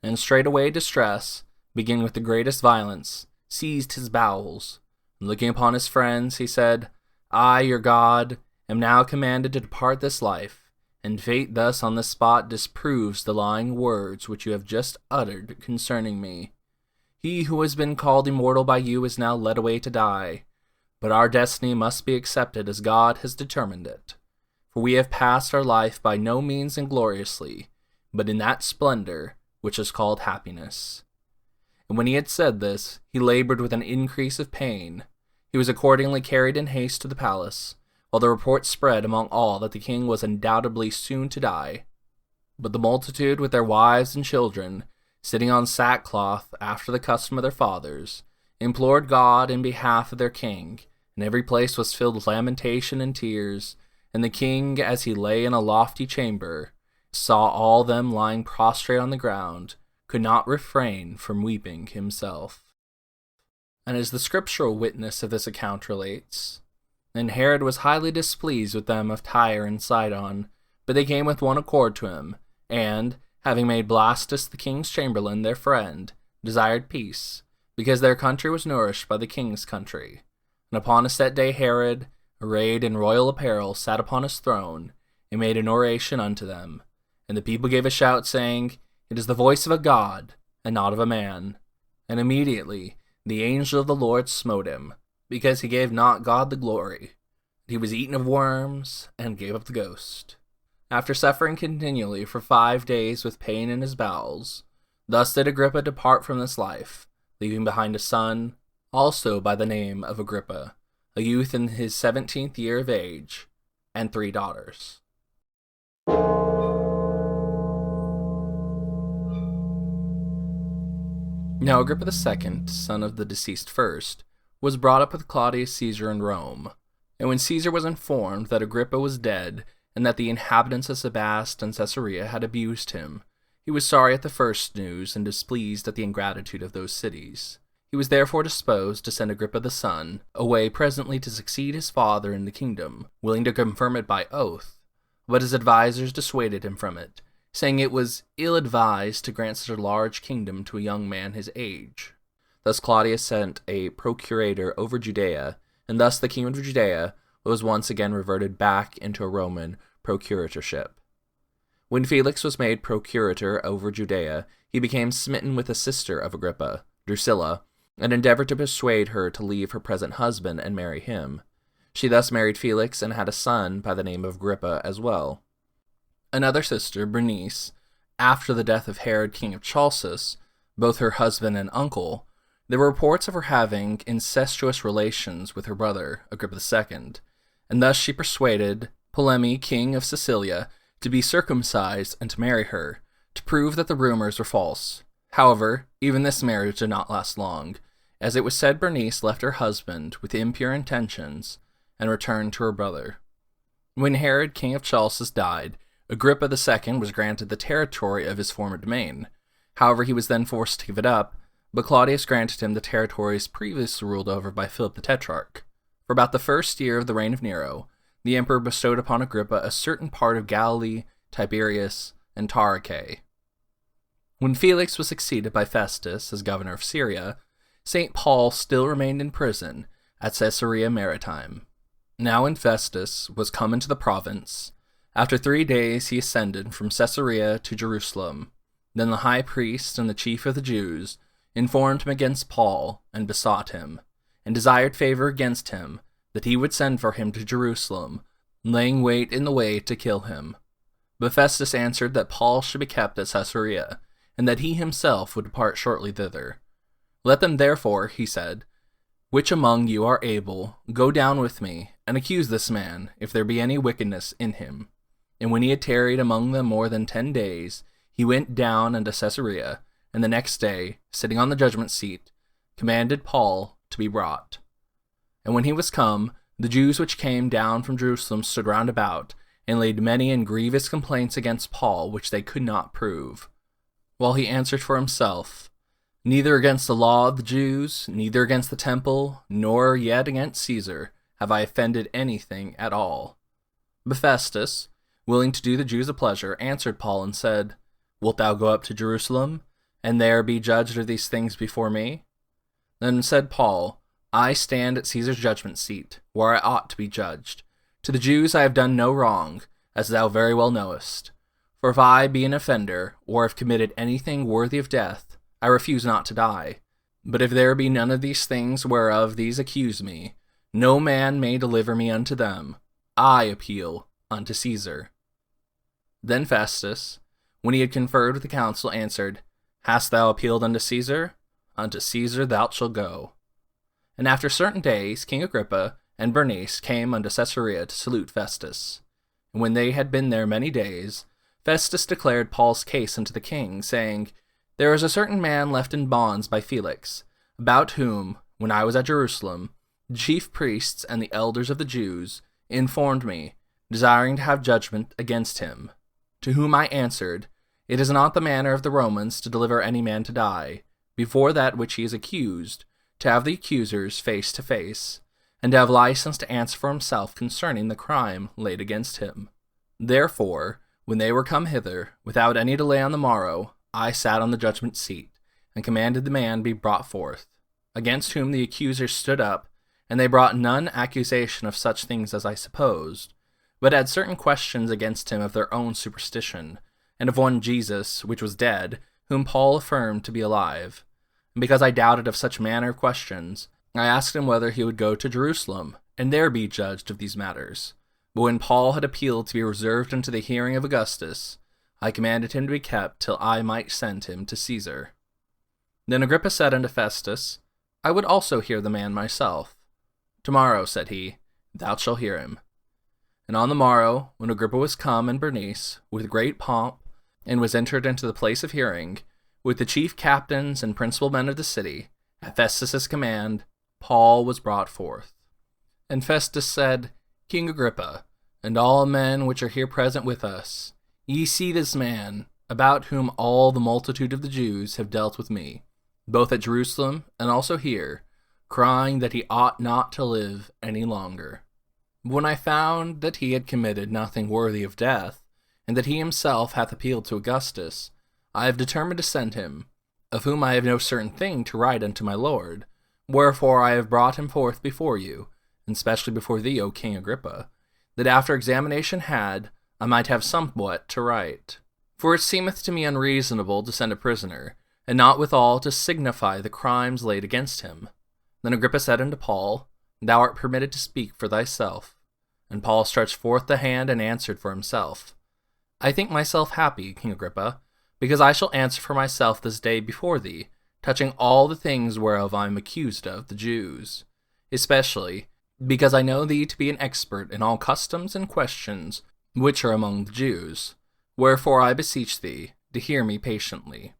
[SPEAKER 1] And straightway distress, beginning with the greatest violence, seized his bowels. And looking upon his friends, he said, I, your God, am now commanded to depart this life, and fate thus on this spot disproves the lying words which you have just uttered concerning me. He who has been called immortal by you is now led away to die, but our destiny must be accepted as God has determined it. For we have passed our life by no means ingloriously, but in that splendor which is called happiness. And when he had said this, he labored with an increase of pain. He was accordingly carried in haste to the palace, while the report spread among all that the king was undoubtedly soon to die. But the multitude with their wives and children, sitting on sackcloth after the custom of their fathers, implored God in behalf of their king, and every place was filled with lamentation and tears, and the king, as he lay in a lofty chamber, saw all them lying prostrate on the ground, could not refrain from weeping himself. And as the scriptural witness of this account relates, And Herod was highly displeased with them of Tyre and Sidon, but they came with one accord to him, and, having made Blastus the king's chamberlain their friend, desired peace, because their country was nourished by the king's country. And upon a set day Herod, arrayed in royal apparel, sat upon his throne, and made an oration unto them. And the people gave a shout, saying, It is the voice of a god, and not of a man. And immediately the angel of the Lord smote him, because he gave not God the glory. He was eaten of worms, and gave up the ghost. After suffering continually for 5 days with pain in his bowels, thus did Agrippa depart from this life, leaving behind a son, also by the name of Agrippa, a youth in his 17th year of age, and 3 daughters. Now Agrippa II, son of the deceased first, was brought up with Claudius Caesar in Rome. And when Caesar was informed that Agrippa was dead, and that the inhabitants of Sebast and Caesarea had abused him, he was sorry at the first news, and displeased at the ingratitude of those cities. He was therefore disposed to send Agrippa the son away presently to succeed his father in the kingdom, willing to confirm it by oath. But his advisers dissuaded him from it, saying it was ill-advised to grant such a large kingdom to a young man his age. Thus Claudius sent a procurator over Judea, and thus the kingdom of Judea was once again reverted back into a Roman procuratorship. When Felix was made procurator over Judea, he became smitten with a sister of Agrippa, Drusilla, and endeavored to persuade her to leave her present husband and marry him. She thus married Felix and had a son by the name of Agrippa as well. Another sister, Bernice, after the death of Herod king of Chalcis, both her husband and uncle, there were reports of her having incestuous relations with her brother, Agrippa II, and thus she persuaded Ptolemy, king of Sicilia, to be circumcised and to marry her, to prove that the rumors were false. However, even this marriage did not last long, as it was said Bernice left her husband with impure intentions and returned to her brother. When Herod, king of Chalcis, died, Agrippa II was granted the territory of his former domain. However, he was then forced to give it up, but Claudius granted him the territories previously ruled over by Philip the Tetrarch. For about the first year of the reign of Nero, the emperor bestowed upon Agrippa a certain part of Galilee, Tiberias, and Tarichae. When Felix was succeeded by Festus as governor of Syria, St. Paul still remained in prison at Caesarea Maritime. Now when Festus was come into the province, after 3 days he ascended from Caesarea to Jerusalem. Then the high priest and the chief of the Jews informed him against Paul, and besought him, and desired favor against him, that he would send for him to Jerusalem, laying wait in the way to kill him. But Festus answered that Paul should be kept at Caesarea, and that he himself would depart shortly thither. Let them therefore, he said, which among you are able, go down with me, and accuse this man, if there be any wickedness in him. And when he had tarried among them more than 10 days, he went down unto Caesarea, and the next day, sitting on the judgment seat, commanded Paul to be brought. And when he was come, the Jews which came down from Jerusalem stood round about, and laid many and grievous complaints against Paul, which they could not prove. While he answered for himself, Neither against the law of the Jews, neither against the temple, nor yet against Caesar, have I offended anything at all. But Festus, willing to do the Jews a pleasure, answered Paul and said, Wilt thou go up to Jerusalem, and there be judged of these things before me? Then said Paul, I stand at Caesar's judgment seat, where I ought to be judged. To the Jews I have done no wrong, as thou very well knowest. For if I be an offender, or have committed anything worthy of death, I refuse not to die. But if there be none of these things whereof these accuse me, no man may deliver me unto them. I appeal unto Caesar. Then Festus, when he had conferred with the council, answered, Hast thou appealed unto Caesar? Unto Caesar thou shalt go. And after certain days, King Agrippa and Bernice came unto Caesarea to salute Festus. And when they had been there many days, Festus declared Paul's case unto the king, saying, There is a certain man left in bonds by Felix, about whom, when I was at Jerusalem, the chief priests and the elders of the Jews informed me, desiring to have judgment against him. To whom I answered, It is not the manner of the Romans to deliver any man to die, before that which he is accused, to have the accusers face to face, and to have license to answer for himself concerning the crime laid against him. Therefore, when they were come hither, without any delay on the morrow, I sat on the judgment seat, and commanded the man be brought forth, against whom the accusers stood up, and they brought none accusation of such things as I supposed, but had certain questions against him of their own superstition, and of one Jesus, which was dead, whom Paul affirmed to be alive. And because I doubted of such manner of questions, I asked him whether he would go to Jerusalem, and there be judged of these matters. But when Paul had appealed to be reserved unto the hearing of Augustus, I commanded him to be kept till I might send him to Caesar. Then Agrippa said unto Festus, I would also hear the man myself. Tomorrow, said he, thou shalt hear him. And on the morrow, when Agrippa was come and Bernice, with great pomp, and was entered into the place of hearing, with the chief captains and principal men of the city, at Festus's command, Paul was brought forth. And Festus said, King Agrippa, and all men which are here present with us, ye see this man, about whom all the multitude of the Jews have dealt with me, both at Jerusalem and also here, crying that he ought not to live any longer. When I found that he had committed nothing worthy of death, and that he himself hath appealed to Augustus, I have determined to send him, of whom I have no certain thing to write unto my lord. Wherefore I have brought him forth before you, and specially before thee, O King Agrippa, that after examination had, I might have somewhat to write. For it seemeth to me unreasonable to send a prisoner, and not withal to signify the crimes laid against him. Then Agrippa said unto Paul, Thou art permitted to speak for thyself. And Paul stretched forth the hand and answered for himself. I think myself happy, King Agrippa, because I shall answer for myself this day before thee, touching all the things whereof I am accused of the Jews, especially because I know thee to be an expert in all customs and questions which are among the Jews. Wherefore I beseech thee to hear me patiently.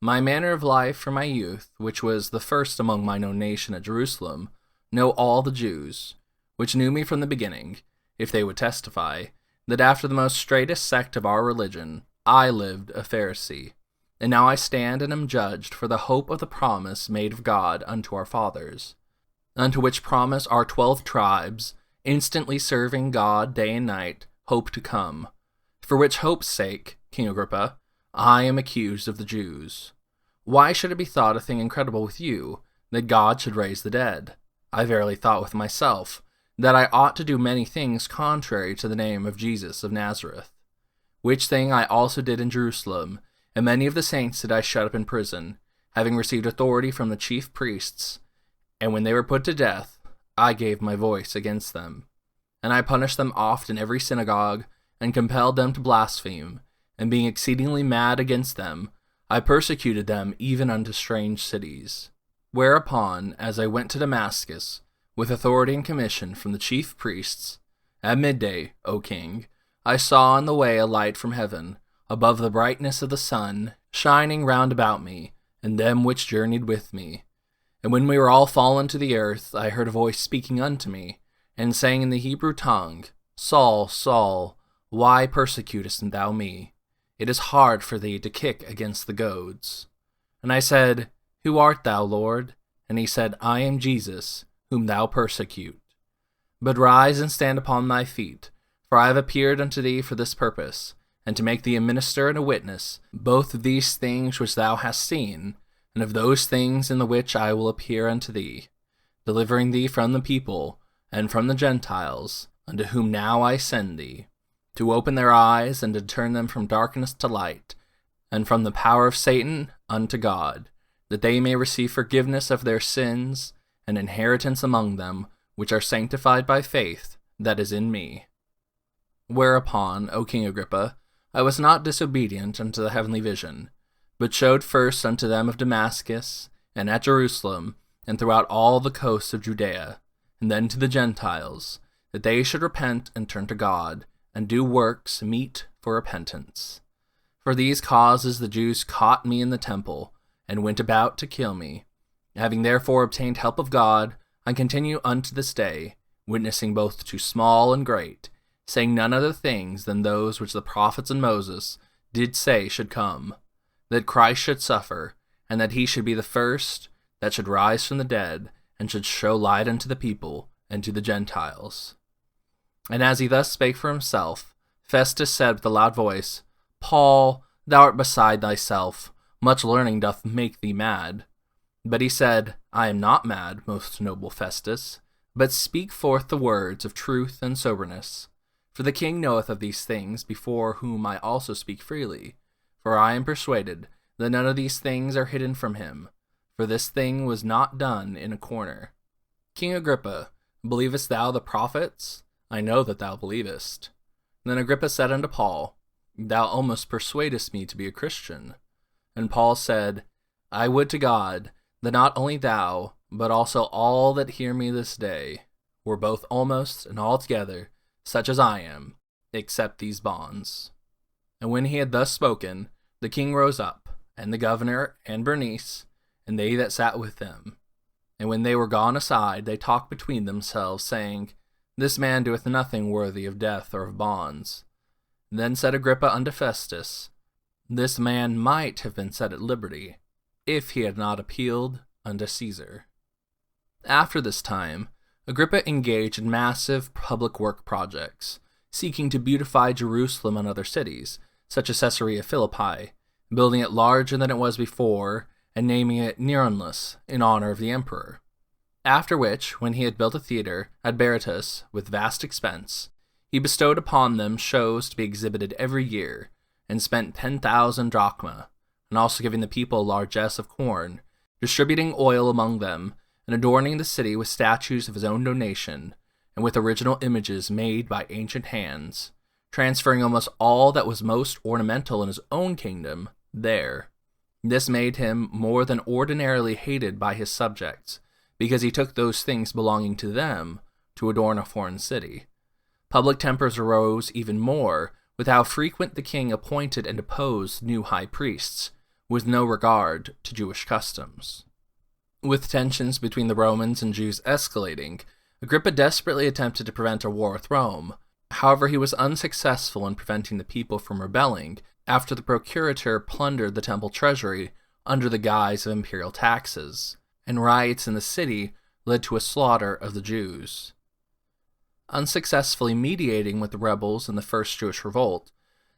[SPEAKER 1] My manner of life from my youth, which was the first among mine own nation at Jerusalem, know all the Jews, which knew me from the beginning, if they would testify, that after the most straitest sect of our religion, I lived a Pharisee. And now I stand and am judged for the hope of the promise made of God unto our fathers, unto which promise our 12 tribes, instantly serving God day and night, hope to come. For which hope's sake, King Agrippa, I am accused of the Jews. Why should it be thought a thing incredible with you, that God should raise the dead? I verily thought with myself, that I ought to do many things contrary to the name of Jesus of Nazareth. Which thing I also did in Jerusalem, and many of the saints did I shut up in prison, having received authority from the chief priests. And when they were put to death, I gave my voice against them. And I punished them oft in every synagogue, and compelled them to blaspheme. And being exceedingly mad against them, I persecuted them even unto strange cities. Whereupon, as I went to Damascus, with authority and commission from the chief priests, at midday, O king, I saw on the way a light from heaven, above the brightness of the sun, shining round about me, and them which journeyed with me. And when we were all fallen to the earth, I heard a voice speaking unto me, and saying in the Hebrew tongue, Saul, Saul, why persecutest thou me? It is hard for thee to kick against the goads. And I said, Who art thou, Lord? And he said, I am Jesus, whom thou persecute. But rise and stand upon thy feet, for I have appeared unto thee for this purpose, and to make thee a minister and a witness, both of these things which thou hast seen, and of those things in the which I will appear unto thee, delivering thee from the people, and from the Gentiles, unto whom now I send thee, to open their eyes, and to turn them from darkness to light, and from the power of Satan unto God, that they may receive forgiveness of their sins, and inheritance among them, which are sanctified by faith that is in me. Whereupon, O King Agrippa, I was not disobedient unto the heavenly vision, but showed first unto them of Damascus, and at Jerusalem, and throughout all the coasts of Judea, and then to the Gentiles, that they should repent and turn to God, and do works meet for repentance. For these causes the Jews caught me in the temple, and went about to kill me. Having therefore obtained help of God, I continue unto this day, witnessing both to small and great, saying none other things than those which the prophets and Moses did say should come, that Christ should suffer, and that he should be the first that should rise from the dead, and should show light unto the people and to the Gentiles. And as he thus spake for himself, Festus said with a loud voice, Paul, thou art beside thyself, much learning doth make thee mad. But he said, I am not mad, most noble Festus, but speak forth the words of truth and soberness. For the king knoweth of these things, before whom I also speak freely. For I am persuaded that none of these things are hidden from him, for this thing was not done in a corner. King Agrippa, believest thou the prophets? I know that thou believest. Then Agrippa said unto Paul, Thou almost persuadest me to be a Christian. And Paul said, I would to God that not only thou, but also all that hear me this day, were both almost and altogether such as I am, except these bonds. And when he had thus spoken, the king rose up, and the governor, and Bernice, and they that sat with them. And when they were gone aside, they talked between themselves, saying, This man doeth nothing worthy of death or of bonds. Then said Agrippa unto Festus, This man might have been set at liberty, if he had not appealed unto Caesar. After this time, Agrippa engaged in massive public work projects, seeking to beautify Jerusalem and other cities, such as Caesarea Philippi, building it larger than it was before, and naming it Neronlus in honor of the emperor. After which, when he had built a theater at Berytus with vast expense, he bestowed upon them shows to be exhibited every year, and spent 10,000 drachma, and also giving the people largesse of corn, distributing oil among them, and adorning the city with statues of his own donation, and with original images made by ancient hands, transferring almost all that was most ornamental in his own kingdom there. This made him more than ordinarily hated by his subjects, because he took those things belonging to them to adorn a foreign city. Public tempers arose even more with how frequent the king appointed and deposed new high priests, with no regard to Jewish customs. With tensions between the Romans and Jews escalating, Agrippa desperately attempted to prevent a war with Rome. However, he was unsuccessful in preventing the people from rebelling after the procurator plundered the temple treasury under the guise of imperial taxes, and riots in the city led to a slaughter of the Jews. Unsuccessfully mediating with the rebels in the first Jewish revolt,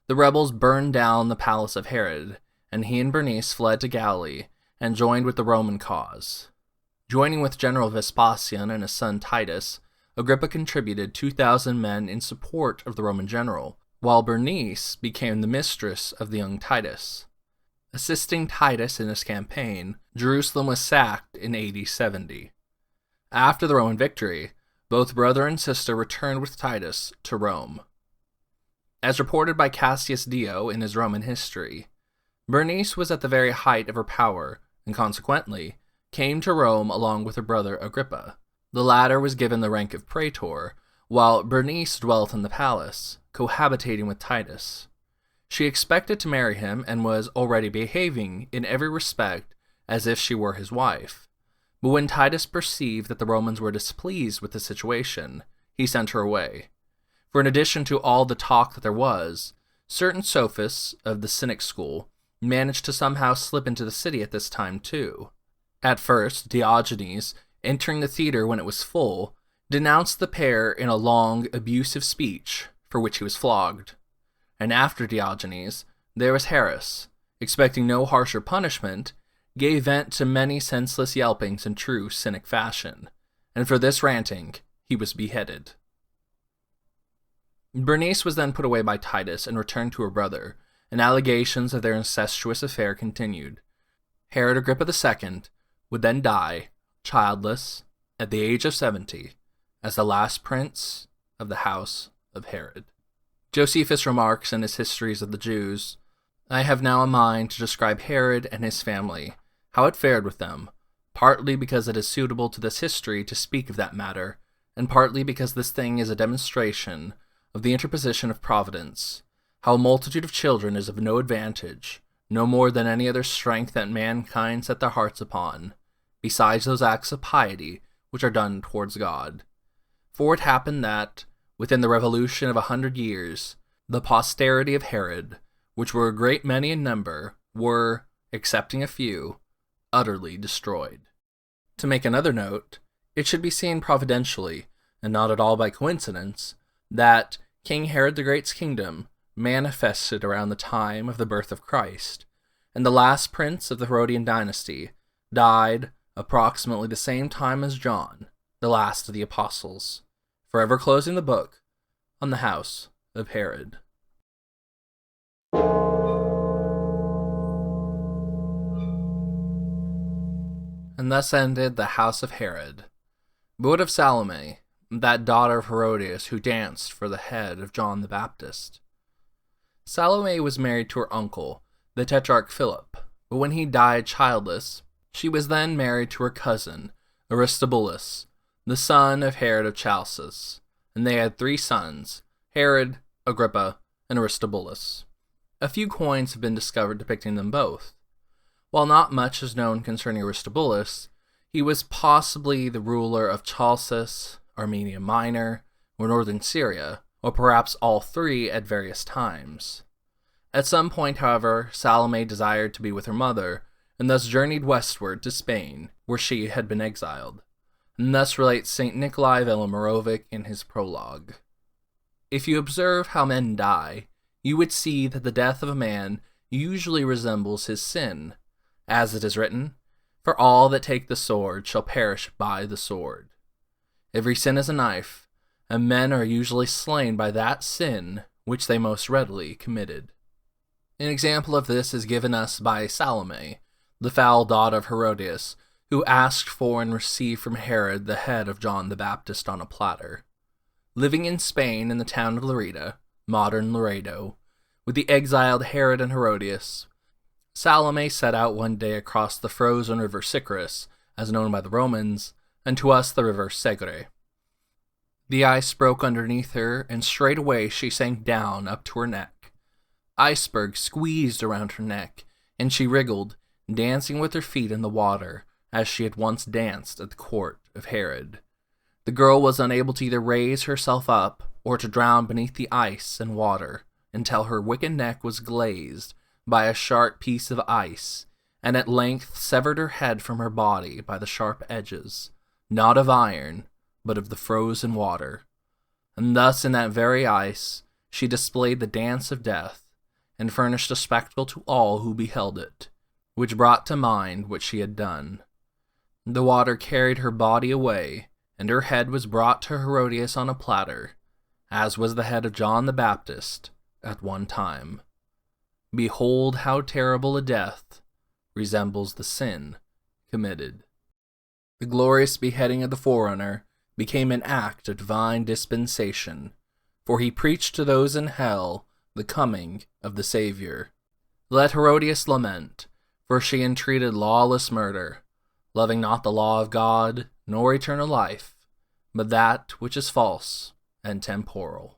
[SPEAKER 1] the rebels burned down the palace of Herod, and he and Bernice fled to Galilee and joined with the Roman cause. Joining with General Vespasian and his son Titus, Agrippa contributed 2,000 men in support of the Roman general, while Bernice became the mistress of the young Titus. Assisting Titus in his campaign, Jerusalem was sacked in AD 70. After the Roman victory, both brother and sister returned with Titus to Rome. As reported by Cassius Dio in his Roman history, Bernice was at the very height of her power, and consequently, came to Rome along with her brother Agrippa. The latter was given the rank of praetor, while Bernice dwelt in the palace, cohabitating with Titus. She expected to marry him and was already behaving in every respect as if she were his wife. But when Titus perceived that the Romans were displeased with the situation, he sent her away. For in addition to all the talk that there was, certain sophists of the Cynic school managed to somehow slip into the city at this time too. At first, Diogenes, entering the theater when it was full, denounced the pair in a long, abusive speech, for which he was flogged. And after Diogenes, there was Harris, expecting no harsher punishment, gave vent to many senseless yelpings in true Cynic fashion, and for this ranting, he was beheaded. Bernice was then put away by Titus and returned to her brother, and allegations of their incestuous affair continued. Herod Agrippa II would then die, childless, at the age of 70, as the last prince of the house of Herod. Josephus remarks in his Histories of the Jews, "I have now a mind to describe Herod and his family, how it fared with them, partly because it is suitable to this history to speak of that matter, and partly because this thing is a demonstration of the interposition of Providence, how a multitude of children is of no advantage, no more than any other strength that mankind set their hearts upon, besides those acts of piety which are done towards God. For it happened that, within the revolution of 100 years, the posterity of Herod, which were a great many in number, were, excepting a few, utterly destroyed." To make another note, it should be seen providentially, and not at all by coincidence, that King Herod the Great's kingdom manifested around the time of the birth of Christ, and the last prince of the Herodian dynasty died approximately the same time as John, the last of the apostles, forever closing the book on the house of Herod. And thus ended the house of Herod. But what of Salome, that daughter of Herodias who danced for the head of John the Baptist? Salome was married to her uncle, the Tetrarch Philip, but when he died childless, she was then married to her cousin, Aristobulus, the son of Herod of Chalcis, and they had 3 sons, Herod, Agrippa, and Aristobulus. A few coins have been discovered depicting them both. While not much is known concerning Aristobulus, he was possibly the ruler of Chalcis, Armenia Minor, or northern Syria, or perhaps all 3 at various times. At some point, however, Salome desired to be with her mother, and thus journeyed westward to Spain, where she had been exiled. And thus relates St. Nikolai Velimirovic in his prologue. If you observe how men die, you would see that the death of a man usually resembles his sin, as it is written, "For all that take the sword shall perish by the sword." Every sin is a knife, and men are usually slain by that sin which they most readily committed. An example of this is given us by Salome, the foul daughter of Herodias, who asked for and received from Herod the head of John the Baptist on a platter. Living in Spain in the town of Lerida, modern Laredo, with the exiled Herod and Herodias, Salome set out one day across the frozen river Sicris, as known by the Romans, and to us the river Segre. The ice broke underneath her, and straightway she sank down up to her neck. Icebergs squeezed around her neck, and she wriggled, dancing with her feet in the water, as she had once danced at the court of Herod. The girl was unable to either raise herself up, or to drown beneath the ice and water, until her wicked neck was glazed by a sharp piece of ice, and at length severed her head from her body by the sharp edges, not of iron, but of the frozen water. And thus in that very ice she displayed the dance of death, and furnished a spectacle to all who beheld it, which brought to mind what she had done. The water carried her body away, and her head was brought to Herodias on a platter, as was the head of John the Baptist at one time. Behold how terrible a death resembles the sin committed. The glorious beheading of the forerunner became an act of divine dispensation, for he preached to those in hell the coming of the Savior. Let Herodias lament, for she entreated lawless murder, loving not the law of God, nor eternal life, but that which is false and temporal.